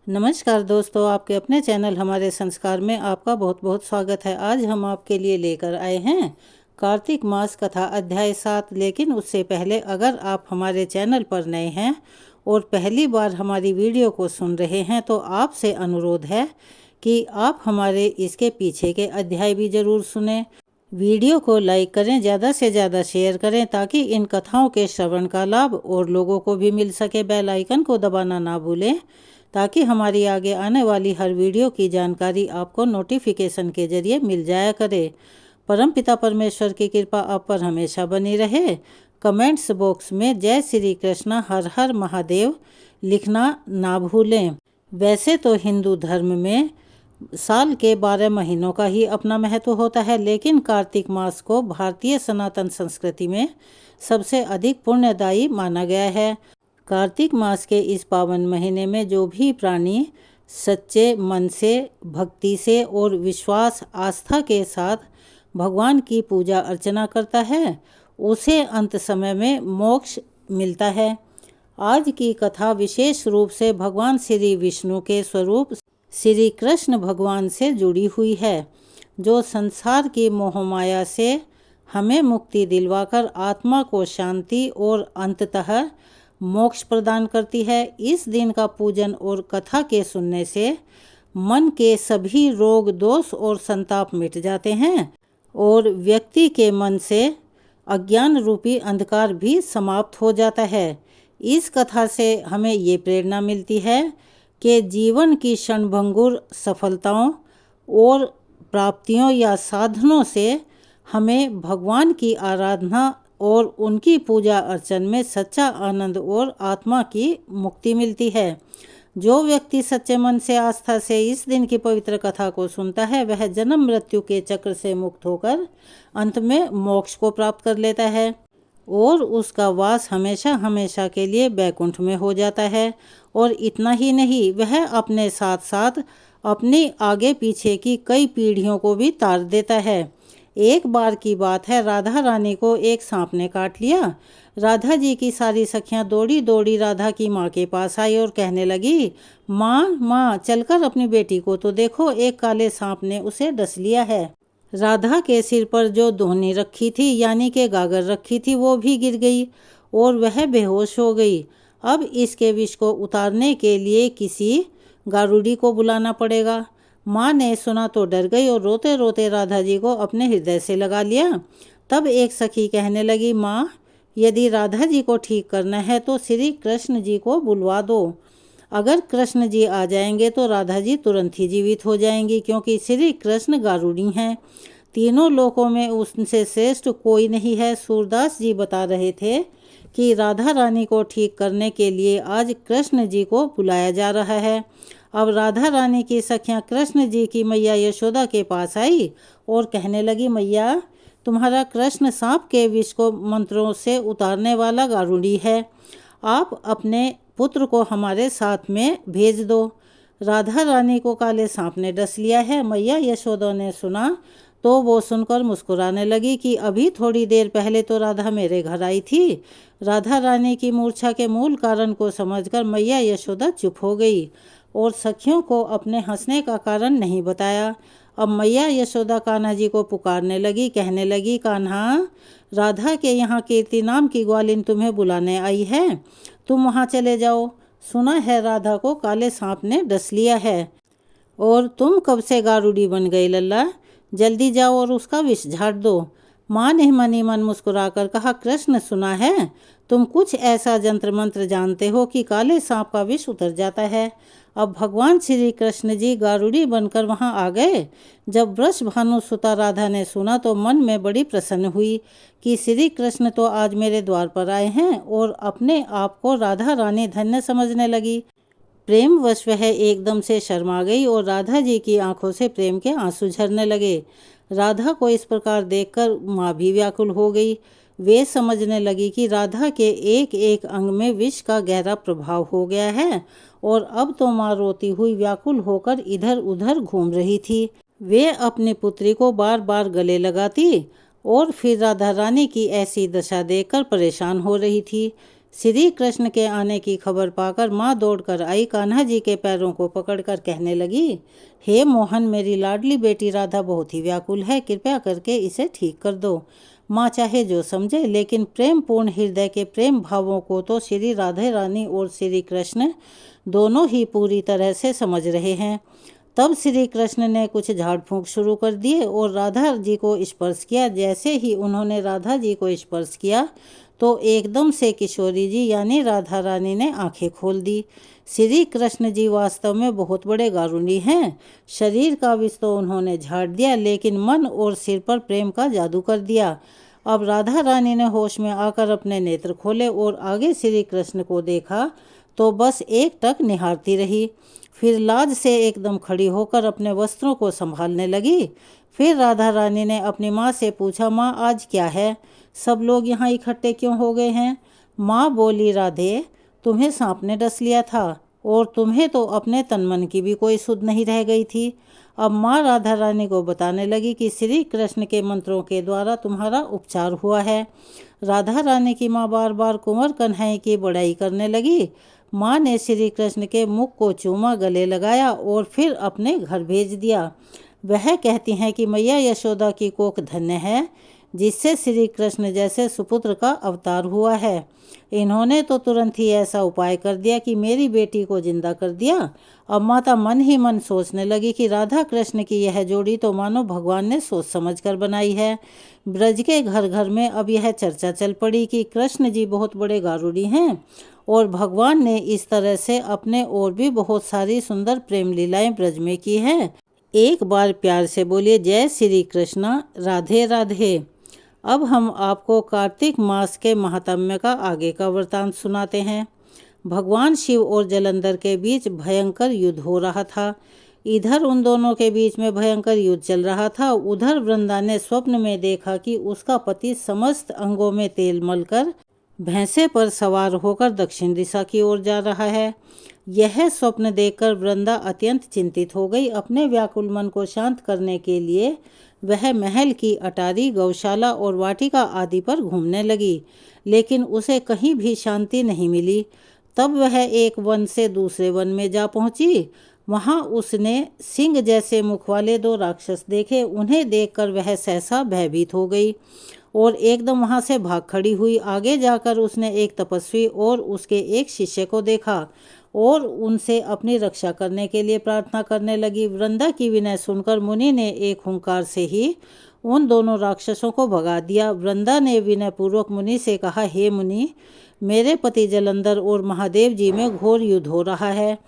नमस्कार दोस्तों, आपके अपने चैनल हमारे संस्कार में आपका बहुत बहुत स्वागत है। आज हम आपके लिए लेकर आए हैं कार्तिक मास कथा अध्याय 7। लेकिन उससे पहले अगर आप हमारे चैनल पर नए हैं और पहली बार हमारी वीडियो को सुन रहे हैं तो आपसे अनुरोध है कि आप हमारे इसके पीछे के अध्याय भी ज़रूर सुनें। वीडियो को लाइक करें, ज़्यादा से ज़्यादा शेयर करें ताकि इन कथाओं के श्रवण का लाभ और लोगों को भी मिल सके। बेल आइकन को दबाना ना भूलें ताकि हमारी आगे आने वाली हर वीडियो की जानकारी आपको नोटिफिकेशन के जरिए मिल जाया करे। परमपिता परमेश्वर की कृपा आप पर हमेशा बनी रहे। कमेंट्स बॉक्स में जय श्री कृष्ण हर हर महादेव लिखना ना भूलें। वैसे तो हिंदू धर्म में साल के 12 महीनों का ही अपना महत्व होता है, लेकिन कार्तिक मास को भारतीय सनातन संस्कृति में सबसे अधिक पुण्यदायी माना गया है। कार्तिक मास के इस पावन महीने में जो भी प्राणी सच्चे मन से, भक्ति से और विश्वास आस्था के साथ भगवान की पूजा अर्चना करता है उसे अंत समय में मोक्ष मिलता है। आज की कथा विशेष रूप से भगवान श्री विष्णु के स्वरूप श्री कृष्ण भगवान से जुड़ी हुई है, जो संसार की मोहमाया से हमें मुक्ति दिलवाकर आत्मा को शांति और अंततः मोक्ष प्रदान करती है। इस दिन का पूजन और कथा के सुनने से मन के सभी रोग, दोष और संताप मिट जाते हैं और व्यक्ति के मन से अज्ञान रूपी अंधकार भी समाप्त हो जाता है। इस कथा से हमें ये प्रेरणा मिलती है कि जीवन की क्षणभंगुर सफलताओं और प्राप्तियों या साधनों से हमें भगवान की आराधना और उनकी पूजा अर्चन में सच्चा आनंद और आत्मा की मुक्ति मिलती है। जो व्यक्ति सच्चे मन से आस्था से इस दिन की पवित्र कथा को सुनता है वह जन्म मृत्यु के चक्र से मुक्त होकर अंत में मोक्ष को प्राप्त कर लेता है और उसका वास हमेशा हमेशा के लिए बैकुंठ में हो जाता है। और इतना ही नहीं, वह अपने साथ साथ अपनी आगे पीछे की कई पीढ़ियों को भी तार देता है। एक बार की बात है, राधा रानी को एक सांप ने काट लिया। राधा जी की सारी सखियां दौड़ी दौड़ी राधा की माँ के पास आई और कहने लगी, माँ माँ चलकर अपनी बेटी को तो देखो, एक काले सांप ने उसे डस लिया है। राधा के सिर पर जो दोहनी रखी थी यानी कि गागर रखी थी वो भी गिर गई और वह बेहोश हो गई। अब इसके विष को उतारने के लिए किसी गारुड़ी को बुलाना पड़ेगा। माँ ने सुना तो डर गई और रोते रोते राधा जी को अपने हृदय से लगा लिया। तब एक सखी कहने लगी, माँ यदि राधा जी को ठीक करना है तो श्री कृष्ण जी को बुलवा दो। अगर कृष्ण जी आ जाएंगे तो राधा जी तुरंत ही जीवित हो जाएंगी, क्योंकि श्री कृष्ण गारुड़ी हैं। तीनों लोकों में उनसे श्रेष्ठ कोई नहीं है। सूरदास जी बता रहे थे कि राधा रानी को ठीक करने के लिए आज कृष्ण जी को बुलाया जा रहा है। अब राधा रानी की सखियां कृष्ण जी की मैया यशोदा के पास आई और कहने लगी, मैया तुम्हारा कृष्ण सांप के विष को मंत्रों से उतारने वाला गारुड़ी है, आप अपने पुत्र को हमारे साथ में भेज दो। राधा रानी को काले सांप ने डस लिया है। मैया यशोदा ने सुना तो वो सुनकर मुस्कुराने लगी कि अभी थोड़ी देर पहले तो राधा मेरे घर आई थी। राधा रानी की मूर्छा के मूल कारण को समझकर मैया यशोदा चुप हो गई और सखियों को अपने हंसने का कारण नहीं बताया। अब मैया यशोदा कान्हा जी को पुकारने लगी, कहने लगी, कान्हा राधा के यहाँ कीर्ति नाम की ग्वालिन तुम्हें बुलाने आई है, तुम वहाँ चले जाओ। सुना है राधा को काले सांप ने डस लिया है और तुम कब से गारुड़ी बन गई लल्ला, जल्दी जाओ और उसका विष झाड़ दो। माँ ने मन ही मन मुस्कुराकर कहा, कृष्ण सुना है तुम कुछ ऐसा जंत्र मंत्र जानते हो कि काले सांप का विष उतर जाता है। अब भगवान श्री कृष्ण जी गारुड़ी बनकर वहां आ गए। जब वृष भानु सुता राधा ने सुना तो मन में बड़ी प्रसन्न हुई कि श्री कृष्ण तो आज मेरे द्वार पर आए हैं और अपने आप को राधा रानी धन्य समझने लगी। प्रेमवश वह एकदम से शर्मा गई और राधा जी की आंखों से प्रेम के आंसू झरने लगे। राधा को इस प्रकार देखकर माँ भी व्याकुल हो गई। वे समझने लगी कि राधा के एक एक अंग में विष का गहरा प्रभाव हो गया है और अब तो माँ रोती हुई व्याकुल होकर इधर उधर घूम रही थी। वे अपनी पुत्री को बार बार गले लगाती और फिर राधा रानी की ऐसी दशा देखकर परेशान हो रही थी। श्री कृष्ण के आने की खबर पाकर माँ दौड़कर आई, कान्हा जी के पैरों को पकड़कर कहने लगी, हे मोहन, मेरी लाडली बेटी राधा बहुत ही व्याकुल है, कृपया करके इसे ठीक कर दो। माँ चाहे जो समझे, लेकिन प्रेम पूर्ण हृदय के प्रेम भावों को तो श्री राधे रानी और श्री कृष्ण दोनों ही पूरी तरह से समझ रहे हैं। तब श्री कृष्ण ने कुछ झाड़ फूंक शुरू कर दिए और राधा जी को स्पर्श किया। जैसे ही उन्होंने राधा जी को स्पर्श किया तो एकदम से किशोरी जी यानी राधा रानी ने आंखें खोल दी। श्री कृष्ण जी वास्तव में बहुत बड़े गारुणी हैं। शरीर का विष तो उन्होंने झाड़ दिया, लेकिन मन और सिर पर प्रेम का जादू कर दिया। अब राधा रानी ने होश में आकर अपने नेत्र खोले और आगे श्री कृष्ण को देखा तो बस एक टक निहारती रही। फिर लाज से एकदम खड़ी होकर अपने वस्त्रों को संभालने लगी। फिर राधा रानी ने अपनी माँ से पूछा, माँ आज क्या है, सब लोग यहाँ इकट्ठे क्यों हो गए हैं? माँ बोली, राधे, तुम्हें सांप ने डस लिया था और तुम्हें तो अपने तन मन की भी कोई सुध नहीं रह गई थी। अब माँ राधा रानी को बताने लगी कि श्री कृष्ण के मंत्रों के द्वारा तुम्हारा उपचार हुआ है। राधा रानी की माँ बार बार कुंवर कन्हैया की बड़ाई करने लगी। माँ ने श्री कृष्ण के मुख को चूमा, गले लगाया और फिर अपने घर भेज दिया। वह कहती हैं कि मैया यशोदा की कोख धन्य है, जिससे श्री कृष्ण जैसे सुपुत्र का अवतार हुआ है। इन्होंने तो तुरंत ही ऐसा उपाय कर दिया कि मेरी बेटी को जिंदा कर दिया। अब माता मन ही मन सोचने लगी कि राधा कृष्ण की यह जोड़ी तो मानो भगवान ने सोच समझ कर बनाई है। ब्रज के घर घर में अब यह चर्चा चल पड़ी कि कृष्ण जी बहुत बड़े गारुड़ी हैं और भगवान ने इस तरह से अपने और भी बहुत सारी सुंदर प्रेम लीलाएं ब्रज में की हैं। एक बार प्यार से बोलिए, जय श्री कृष्ण, राधे राधे। अब हम आपको कार्तिक मास के महात्म्य का आगे का वृतांत सुनाते हैं। भगवान शिव और जलंधर के बीच भयंकर युद्ध हो रहा था। इधर उन दोनों के बीच में भयंकर युद्ध चल रहा था। उधर वृंदा ने स्वप्न में देखा कि उसका पति समस्त अंगों में तेल मलकर भैंसे पर सवार होकर दक्षिण दिशा की ओर जा रहा है। यह स्वप्न देखकर वृंदा अत्यंत चिंतित हो गई। अपने व्याकुल मन को शांत करने के लिए वह महल की अटारी, गौशाला और वाटिका आदि पर घूमने लगी, लेकिन उसे कहीं भी शांति नहीं मिली। तब वह एक वन से दूसरे वन में जा पहुंची। वहां उसने सिंह जैसे मुख वाले दो राक्षस देखे। उन्हें देखकर वह सहसा भयभीत हो गई और एकदम वहां से भाग खड़ी हुई। आगे जाकर उसने एक तपस्वी और उसके एक शिष्य को देखा और उनसे अपनी रक्षा करने के लिए प्रार्थना करने लगी। वृंदा की विनय सुनकर मुनि ने एक हुंकार से ही उन दोनों राक्षसों को भगा दिया। वृंदा ने विनय पूर्वक मुनि से कहा, हे मुनि, मेरे पति जलंधर और महादेव जी में घोर युद्ध हो रहा है।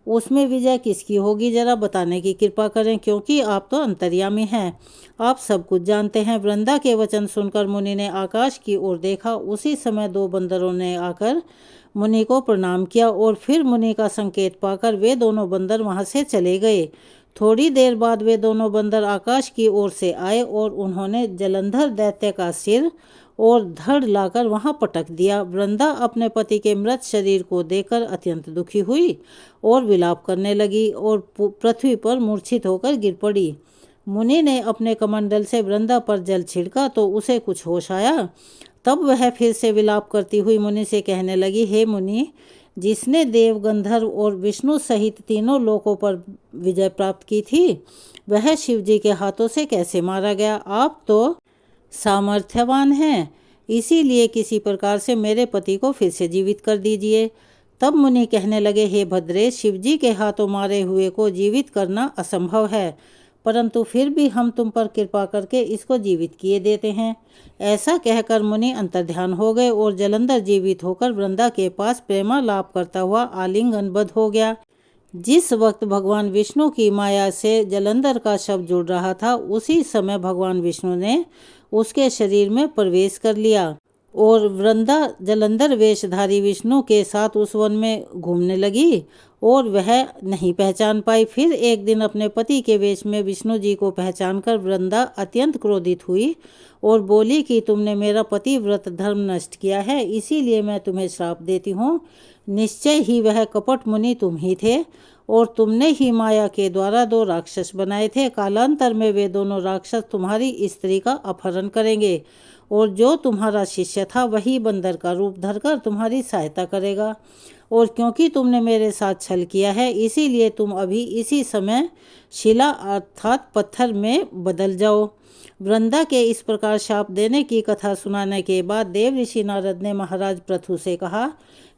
उसमें विजय किसकी होगी, जरा बताने की कृपा करें, क्योंकि आप तो अंतर्यामी हैं, आप सब कुछ जानते हैं। वृंदा के वचन सुनकर मुनि ने आकाश की ओर देखा। उसी समय दो बंदरों ने आकर मुनि को प्रणाम किया और फिर मुनि का संकेत पाकर वे दोनों बंदर वहां से चले गए। थोड़ी देर बाद वे दोनों बंदर आकाश की ओर से आए और उन्होंने जलंधर दैत्य का सिर और धड़ लाकर वहां पटक दिया। वृंदा अपने पति के मृत शरीर को देखकर अत्यंत दुखी हुई और विलाप करने लगी और पृथ्वी पर मूर्छित होकर गिर पड़ी। मुनि ने अपने कमंडल से वृंदा पर जल छिड़का तो उसे कुछ होश आया। तब वह फिर से विलाप करती हुई मुनि से कहने लगी, हे मुनि, जिसने देव, गंधर्व और विष्णु सहित तीनों लोकों पर विजय प्राप्त की थी, वह शिव जी के हाथों से कैसे मारा गया? आप तो सामर्थ्यवान हैं, इसीलिए किसी प्रकार से मेरे पति को फिर से जीवित कर दीजिए। तब मुनि कहने लगे, हे भद्रे, शिव जी के हाथों मारे हुए को जीवित करना असंभव है, परंतु फिर भी हम तुम पर कृपा करके इसको जीवित किए देते हैं। ऐसा कहकर मुनि अंतर्ध्यान हो गए और जलंधर जीवित होकर वृंदा के पास प्रेमालाप करता हुआ आलिंगनबद्ध हो गया। जिस वक्त भगवान विष्णु की माया से जलंधर का शव जुड़ रहा था, उसी समय भगवान विष्णु ने उसके शरीर में प्रवेश कर लिया और वृंदा जलंधर वेशधारी विष्णु के साथ उस वन में घूमने लगी और वह नहीं पहचान पाई। फिर एक दिन अपने पति के वेश में विष्णु जी को पहचानकर वृंदा अत्यंत क्रोधित हुई और बोली कि तुमने मेरा पति व्रत धर्म नष्ट किया है, इसीलिए मैं तुम्हें श्राप देती हूँ। निश्चय ही वह कपट मुनि तुम ही थे और तुमने ही माया के द्वारा दो राक्षस बनाए थे। कालांतर में वे दोनों राक्षस तुम्हारी स्त्री का अपहरण करेंगे और जो तुम्हारा शिष्य था वही बंदर का रूप धरकर तुम्हारी सहायता करेगा। और क्योंकि तुमने मेरे साथ छल किया है, इसीलिए तुम अभी इसी समय शिला अर्थात पत्थर में बदल जाओ। वृंदा के इस प्रकार शाप देने की कथा सुनाने के बाद देव ऋषि नारद ने महाराज पृथु से कहा,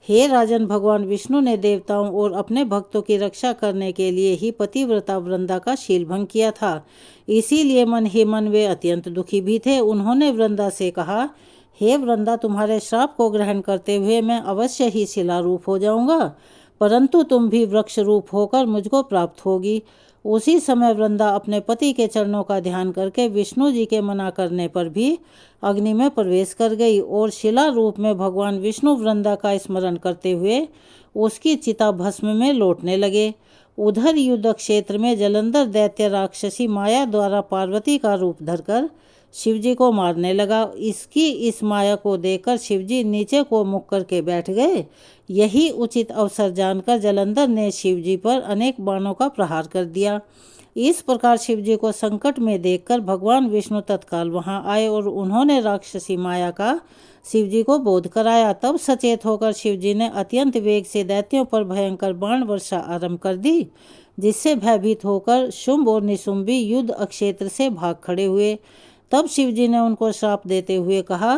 हे राजन, भगवान विष्णु ने देवताओं और अपने भक्तों की रक्षा करने के लिए ही पतिव्रता वृंदा का शील भंग किया था। इसीलिए मन ही मन वे अत्यंत दुखी भी थे। उन्होंने वृंदा से कहा, हे वृंदा, तुम्हारे श्राप को ग्रहण करते हुए मैं अवश्य ही शिलारूप हो जाऊंगा, परंतु तुम भी वृक्ष रूप होकर मुझको प्राप्त होगी। उसी समय वृंदा अपने पति के चरणों का ध्यान करके विष्णु जी के मना करने पर भी अग्नि में प्रवेश कर गई और शिला रूप में भगवान विष्णु वृंदा का स्मरण करते हुए उसकी चिता भस्म में लौटने लगे। उधर युद्ध क्षेत्र में जलंधर दैत्य राक्षसी माया द्वारा पार्वती का रूप धरकर शिवजी को मारने लगा। इसकी इस माया को देखकर शिवजी नीचे को मुख करके बैठ गए। यही उचित अवसर जानकर जलंधर ने शिवजी पर अनेक बाणों का प्रहार कर दिया। इस प्रकार शिवजी को संकट में देखकर भगवान विष्णु तत्काल वहां आए और उन्होंने राक्षसी माया का शिवजी को बोध कराया। तब सचेत होकर शिवजी ने अत्यंत वेग से दैत्यों पर भयंकर बाण वर्षा आरंभ कर दी, जिससे भयभीत होकर शुंभ और निशुंभी युद्ध क्षेत्र से भाग खड़े हुए। तब शिवजी ने उनको श्राप देते हुए कहा,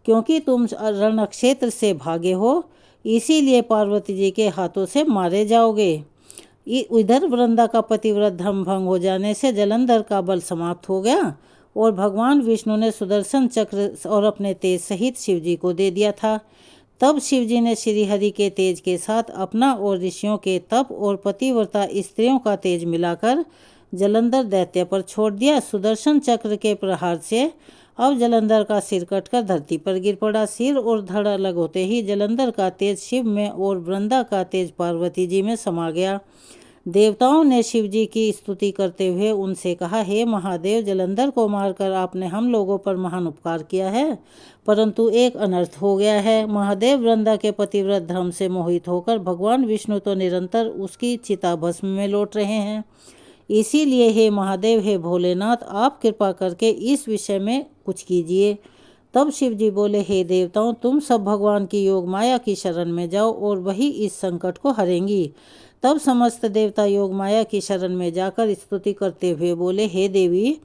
क्योंकि तुम रण क्षेत्र से भागे हो, इसीलिए पार्वती जी के हाथों से मारे जाओगे। इधर वृंदा का पतिव्रत धर्म भंग हो जाने से जलंधर का बल समाप्त हो गया और भगवान विष्णु ने सुदर्शन चक्र और अपने तेज सहित शिवजी को दे दिया था। तब शिवजी ने श्रीहरि के तेज के साथ अपना और ऋषियों के तप और पतिव्रता स्त्रियों का तेज मिलाकर जलंधर दैत्य पर छोड़ दिया। सुदर्शन चक्र के प्रहार से अब जलंधर का सिर कटकर धरती पर गिर पड़ा। सिर और धड़ अलग होते ही जलंधर का तेज शिव में और वृंदा का तेज पार्वती जी में समा गया। देवताओं ने शिवजी की स्तुति करते हुए उनसे कहा, हे महादेव, जलंधर को मारकर आपने हम लोगों पर महान उपकार किया है, परंतु एक अनर्थ हो गया है। महादेव वृंदा के पतिव्रत धर्म से मोहित होकर भगवान विष्णु तो निरंतर उसकी चिता भस्म में लौट रहे हैं। इसीलिए हे महादेव, हे भोलेनाथ, आप कृपा करके इस विषय में कुछ कीजिए। तब शिवजी बोले, हे देवताओं, तुम सब भगवान की योग माया की शरण में जाओ और वही इस संकट को हरेंगी। तब समस्त देवता योग माया की शरण में जाकर स्तुति करते हुए बोले, हे देवी,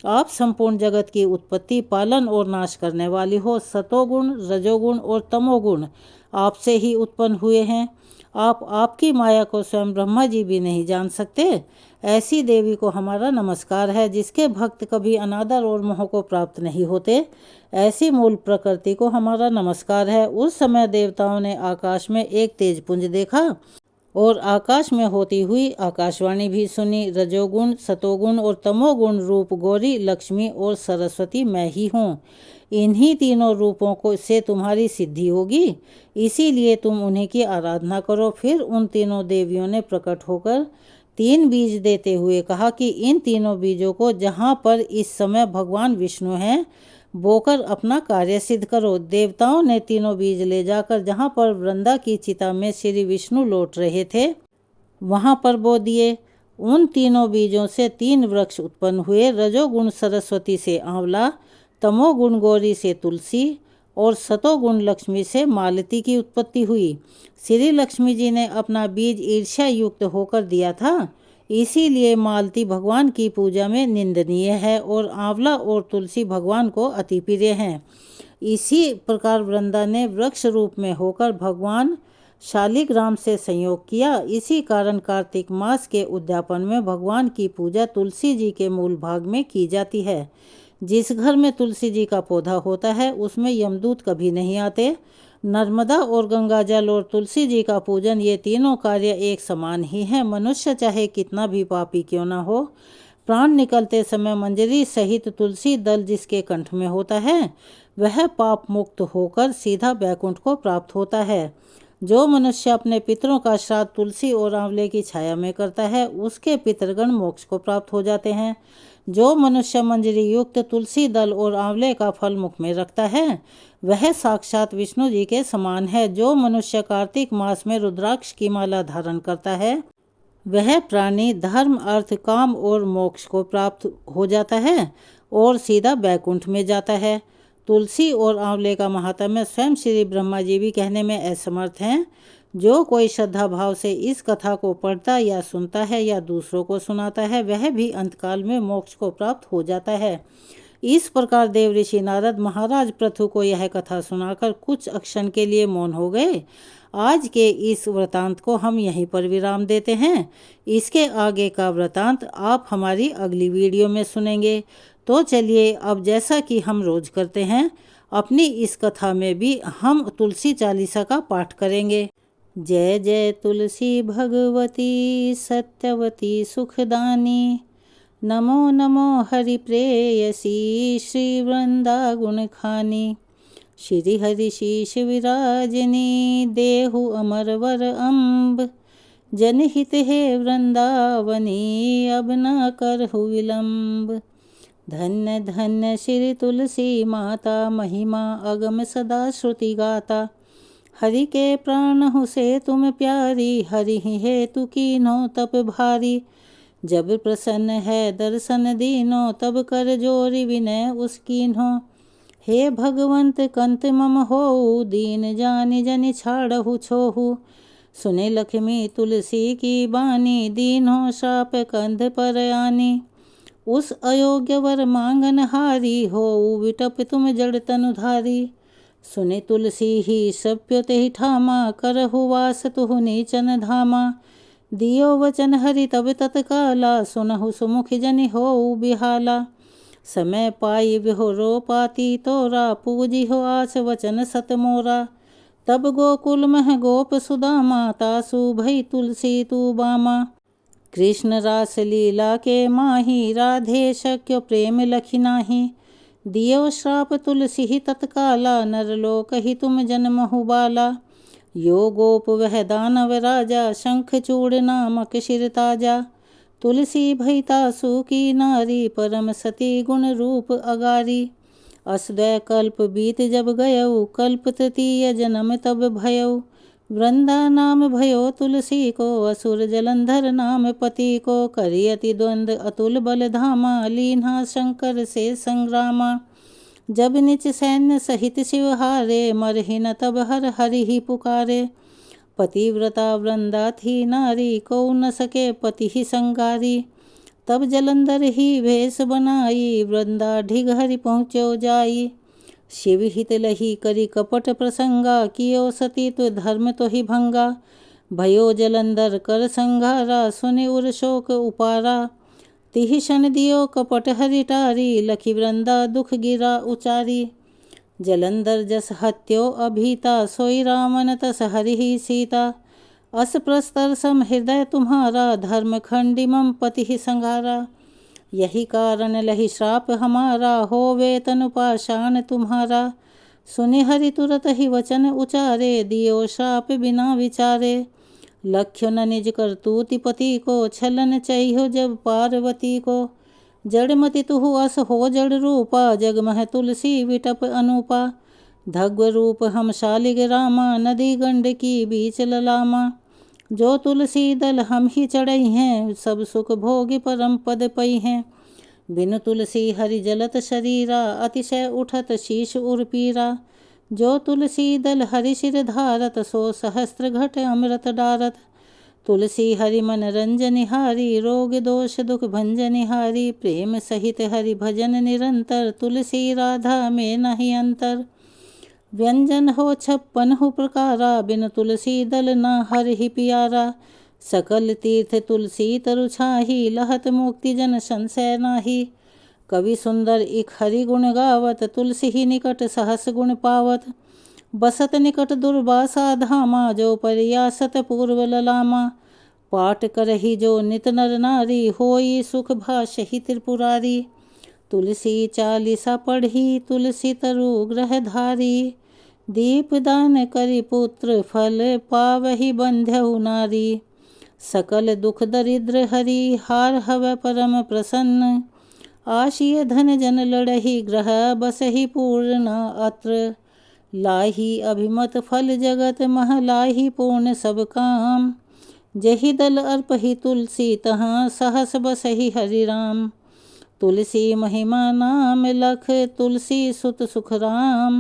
आप संपूर्ण जगत की उत्पत्ति, पालन और नाश करने वाली हो। सतोगुण, रजोगुण और तमोगुण आपसे ही उत्पन्न हुए हैं। आपकी माया को स्वयं ब्रह्मा जी भी नहीं जान सकते। ऐसी देवी को हमारा नमस्कार है, जिसके भक्त कभी अनादर और मोह को प्राप्त नहीं होते। ऐसी मूल प्रकृति को हमारा नमस्कार है। उस समय देवताओं ने आकाश में एक तेज पुंज देखा और आकाश में होती हुई आकाशवाणी भी सुनी। रजोगुण, सतोगुण और तमोगुण रूप गौरी, लक्ष्मी और सरस्वती मैं ही हूँ। इन्हीं तीनों रूपों को से तुम्हारी सिद्धि होगी, इसीलिए तुम उन्हीं की आराधना करो। फिर उन तीनों देवियों ने प्रकट होकर 3 बीज देते हुए कहा कि इन तीनों बीजों को जहाँ पर इस समय भगवान विष्णु हैं, बोकर अपना कार्य सिद्ध करो। देवताओं ने तीनों बीज ले जाकर जहाँ पर वृंदा की चिता में श्री विष्णु लौट रहे थे, वहाँ पर बो दिए। उन तीनों बीजों से 3 वृक्ष उत्पन्न हुए। रजोगुण सरस्वती से आंवला, तमोगुण गौरी से तुलसी और सतोगुण लक्ष्मी से मालती की उत्पत्ति हुई। श्री लक्ष्मी जी ने अपना बीज ईर्ष्या युक्त होकर दिया था, इसीलिए मालती भगवान की पूजा में निंदनीय है और आंवला और तुलसी भगवान को अति प्रिय हैं। इसी प्रकार वृंदा ने वृक्ष रूप में होकर भगवान शालिग्राम से संयोग किया। इसी कारण कार्तिक मास के उद्यापन में भगवान की पूजा तुलसी जी के मूल भाग में की जाती है। जिस घर में तुलसी जी का पौधा होता है, उसमें यमदूत कभी नहीं आते। नर्मदा और गंगा जल और तुलसी जी का पूजन, ये तीनों कार्य एक समान ही हैं। मनुष्य चाहे कितना भी पापी क्यों ना हो, प्राण निकलते समय मंजरी सहित तुलसी दल जिसके कंठ में होता है, वह पाप मुक्त होकर सीधा वैकुंठ को प्राप्त होता है। जो मनुष्य अपने पितरों का श्राद्ध तुलसी और आंवले की छाया में करता है, उसके पितरगण मोक्ष को प्राप्त हो जाते हैं। जो मनुष्य मंजरी युक्त तुलसी दल और आंवले का फल मुख में रखता है, वह साक्षात विष्णु जी के समान है। जो मनुष्य कार्तिक मास में रुद्राक्ष की माला धारण करता है, वह प्राणी धर्म, अर्थ, काम और मोक्ष को प्राप्त हो जाता है और सीधा बैकुंठ में जाता है। तुलसी और आंवले का महात्म्य स्वयं श्री ब्रह्मा जी भी कहने में असमर्थ हैं। जो कोई श्रद्धा भाव से इस कथा को पढ़ता या सुनता है या दूसरों को सुनाता है, वह भी अंतकाल में मोक्ष को प्राप्त हो जाता है। इस प्रकार देव ऋषि नारद महाराज पृथु को यह कथा सुनाकर कुछ क्षण के लिए मौन हो गए। आज के इस वृतांत को हम यहीं पर विराम देते हैं। इसके आगे का वृतांत आप हमारी अगली वीडियो में सुनेंगे। तो चलिए, अब जैसा कि हम रोज करते हैं, अपनी इस कथा में भी हम तुलसी चालीसा का पाठ करेंगे। जय जय तुलसी भगवती सत्यवती सुखदानी, नमो नमो हरि प्रेयसी श्री वृंदा गुण खानी। श्री हरि शीश विराजनी, देहु अमरवर अम्ब, जनहित है वृंदावनी, अब न करहु विलंब। धन्य धन्य श्री तुलसी माता, महिमा अगम सदा श्रुति गाता। हरि के प्राण हो से तुम प्यारी, हरि ही हेतु कीन्हो तप भारी। जब प्रसन्न है दर्शन दीनो, तब कर जोरी विनय उसकीन्हो। हे भगवंत कंत मम होऊ, दीन जानि जनि छाड़हु छोहु। सुने लक्ष्मी तुलसी की बानी, दीन्हो शाप कंध पर आनी। उस अयोग्य वर मांगन हारी, होऊ विटप तुम जड़ तनुधारी। सुने तुलसी ही सप्यो तेहि ठामा, करहु वास तुहु नीचन धामा। दियो वचन हरि तब तत्काला, सुनहु सुमुख जनि होऊ बिहाला। समय पाई विहो पाती तोरा, पूजी हो आस वचन सत मोरा। तब गोकुल मह गोप सुदामा, तासु भई तुलसी तू बामा। कृष्ण रास लीला के माही, राधे शक्य प्रेम लखि नाही। दियो श्राप तुलसी ही तत्काला, नरलोक ही तुम जन्महु बाला। यो गोप वह दानव राजा, शंख चूड़ नामक शिर ताजा। तुलसी भई तासु की नारी, परम सती गुण रूप अगारी। असदय कल्प बीत जब गयऊ, कल्प तृतीय जन्म तब भयऊ। वृंदा नाम भयो तुलसी को, असुर जलंधर नाम पति को। करियति द्वंद अतुल बल धामा, लीन्हा शंकर से संग्रामा। जब निच सैन्य सहित शिव हारे, मरहि न तब हर हरि ही पुकारे। पतिव्रता वृंदा थी नारी, को न सके पति ही संगारी। तब जलंधर ही भेष बनाई, वृंदा ढिग हरि पहुँचो जाई। शिव हित लही करी कपट प्रसंगा, कियो सती तो धर्म तो ही भंगा। भयो जलंधर कर संघारा, सुनि उर शोक उपारा। तिहि शन दियो कपट हरि टारी, लखि वृंदा दुख गिरा उचारी। जलंधर जस हत्यो अभीता, सोई रामन तस हरि ही सीता। अस प्रस्तर सम हृदय तुम्हारा, धर्म खंडी मम पति ही संघारा। यही कारण लही श्राप हमारा, होवे तनु पाषाण तुम्हारा। सुनि हरि तुरत ही वचन उचारे, दियो श्राप बिना विचारे। लक्ष्य न निज करतूति पति को, छलन चाहियो जब पार्वती को। जड़मति तुहु अस हो जड़ रूपा, जगमह तुलसी विटप अनूपा। धग्व रूप हम शालिग रामा, नदी गंड की बीच ललामा। जो तुलसी दल हम ही चढ़ई हैं, सब सुख भोग परम पद पई हैं। बिनु तुलसी हरि जलत शरीरा, अतिशय उठत शीश उर्पीरा। जो तुलसी दल हरि शिर धारत, सो सहस्त्र घट अमृत डारत। तुलसी हरि मन रंजनिहारी, रोग दोष दुख भंजनिहारी। प्रेम सहित हरि भजन निरंतर, तुलसी राधा में नहीं अंतर। व्यंजन हो 56 प्रकारा, बिन तुलसी दल न हर ही प्यारा। सकल तीर्थ तुलसी तरु छाही, लहत मुक्ति जन संशय नाही। कवि सुंदर इक हरि गुण गावत, तुलसी ही निकट सहस गुण पावत। बसत निकट दुर्वासा धामा, जो परियासत पूर्व ललामा। पाठ करही जो नित नर नारी, होई सुख भाष ही त्रिपुरारी। तुलसी चालीसा पढ़ी, तुलसी तरु ग्रह धारी। दीप दान करि पुत्र, फल पावहि बंध्यहु नारी। सकल दुख दरिद्र हरि, हार हवै परम प्रसन्न। आशिय धन जन लड़ही, ग्रह बसहि पूर्ण अत्र। लाही अभिमत फल जगत मह, लाही पूर्ण सब काम। जहि दल अर्पहि तुलसी, तहाँ सहस बसहि हरि राम। तुलसी महिमा नाम लख तुलसी सुत सुख राम।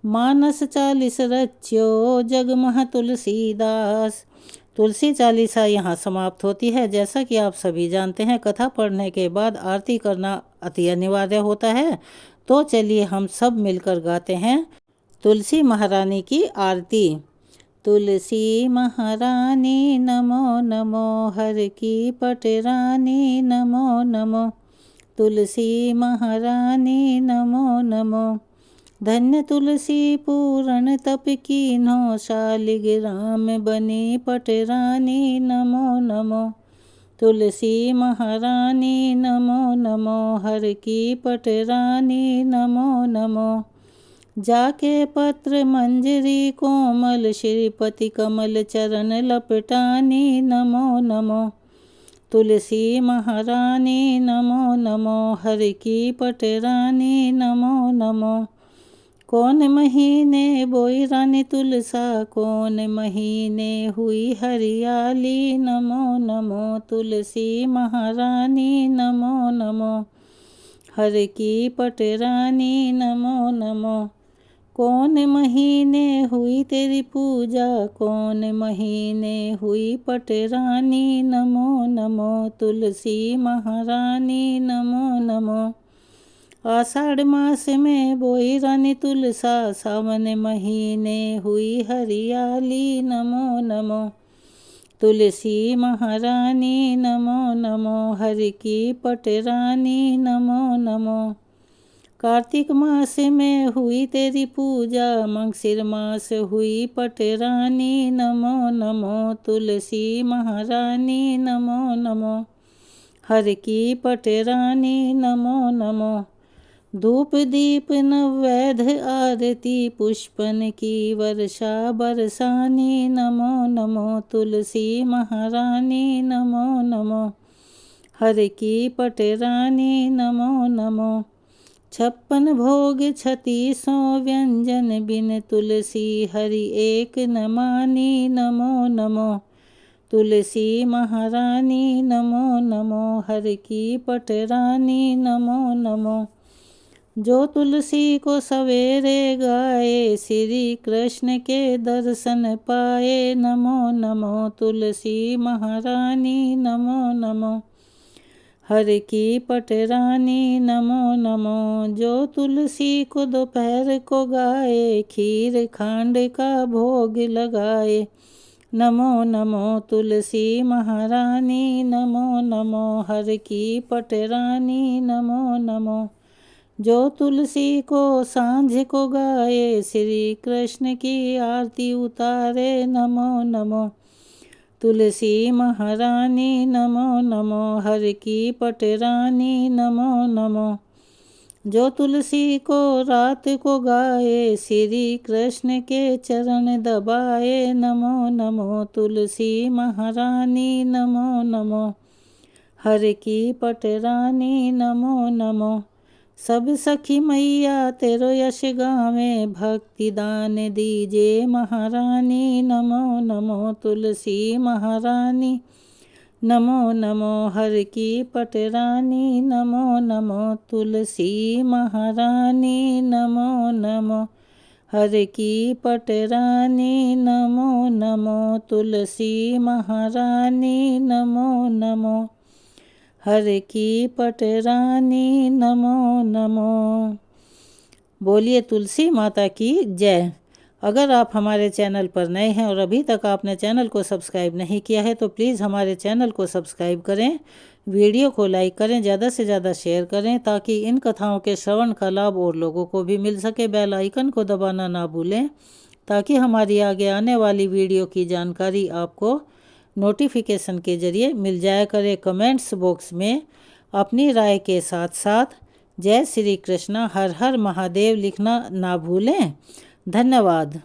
मानस 40 रच्यो जग मह तुलसीदास। तुलसी चालीसा यहाँ समाप्त होती है। जैसा कि आप सभी जानते हैं, कथा पढ़ने के बाद आरती करना अति अनिवार्य होता है। तो चलिए हम सब मिलकर गाते हैं तुलसी महारानी की आरती। तुलसी महारानी नमो नमो, हर की पटरानी नमो नमो। तुलसी महारानी नमो नमो। धन्य तुलसी पूरण तप कीन्हो, शालिग्राम बनी पटरानी नमो नमो। तुलसी महारानी नमो नमो, हर की पटरानी नमो नमो। जाके पत्र मंजरी कोमल, श्रीपति कमल चरण लपटानी नमो नमो। तुलसी महारानी नमो नमो, हर की पटरानी नमो नमो। कौन महीने बोई रानी तुलसा, कौन महीने हुई हरियाली नमो नमो। तुलसी महारानी नमो नमो, हर की पटरानी नमो नमो। कौन महीने हुई तेरी पूजा, कौन महीने हुई पटरानी नमो नमो। तुलसी महारानी नमो नमो। आषाढ़ मास में बोई रानी तुलसा, सावन महीने हुई हरियाली नमो नमो। तुलसी महारानी नमो नमो, हर की पटरानी नमो नमो। कार्तिक मास में हुई तेरी पूजा, मंगसिर मास हुई पटरानी नमो नमो। तुलसी महारानी नमो नमो, हर की पटरानी नमो नमो। धूप दीप नवैध आरती, पुष्पन की वर्षा बरसानी नमो नमो। तुलसी महारानी नमो नमो, हर की पटरानी नमो नमो। 56 भोग 36 व्यंजन, बिन तुलसी हरि एक न मानी नमो नमो। तुलसी महारानी नमो नमो, हर की पटरानी नमो नमो। जो तुलसी को सवेरे गाए, श्री कृष्ण के दर्शन पाए नमो नमो। तुलसी महारानी नमो नमो, हर की पटरानी नमो नमो। जो तुलसी को दोपहर को गाए, खीर खांड का भोग लगाए नमो नमो। तुलसी महारानी नमो नमो, हर की पटरानी नमो नमो। जो तुलसी को सांझ को गाए, श्री कृष्ण की आरती उतारे नमो नमो। तुलसी महारानी नमो नमो, हर की पटरानी नमो नमो। जो तुलसी को रात को गाए, श्री कृष्ण के चरण दबाए नमो नमो। तुलसी महारानी नमो नमो, हर की पटरानी नमो नमो। सब सखी मैया तेरो यश गावे, भक्ति दान दीजे महारानी नमो नमो। तुलसी महारानी नमो नमो, हर की पटरानी नमो नमो। तुलसी महारानी नमो नमो, हर की पटरानी नमो नमो। तुलसी महारानी नमो नमो, हर की पटरानी नमो नमो। बोलिए तुलसी माता की जय। अगर आप हमारे चैनल पर नए हैं और अभी तक आपने चैनल को सब्सक्राइब नहीं किया है तो प्लीज़ हमारे चैनल को सब्सक्राइब करें, वीडियो को लाइक करें, ज़्यादा से ज़्यादा शेयर करें ताकि इन कथाओं के श्रवण का लाभ और लोगों को भी मिल सके। बेल आइकन को दबाना ना भूलें ताकि हमारी आगे आने वाली वीडियो की जानकारी आपको नोटिफिकेशन के ज़रिए मिल जाया करे। कमेंट्स बॉक्स में अपनी राय के साथ साथ जय श्री कृष्णा, हर हर महादेव लिखना ना भूलें। धन्यवाद।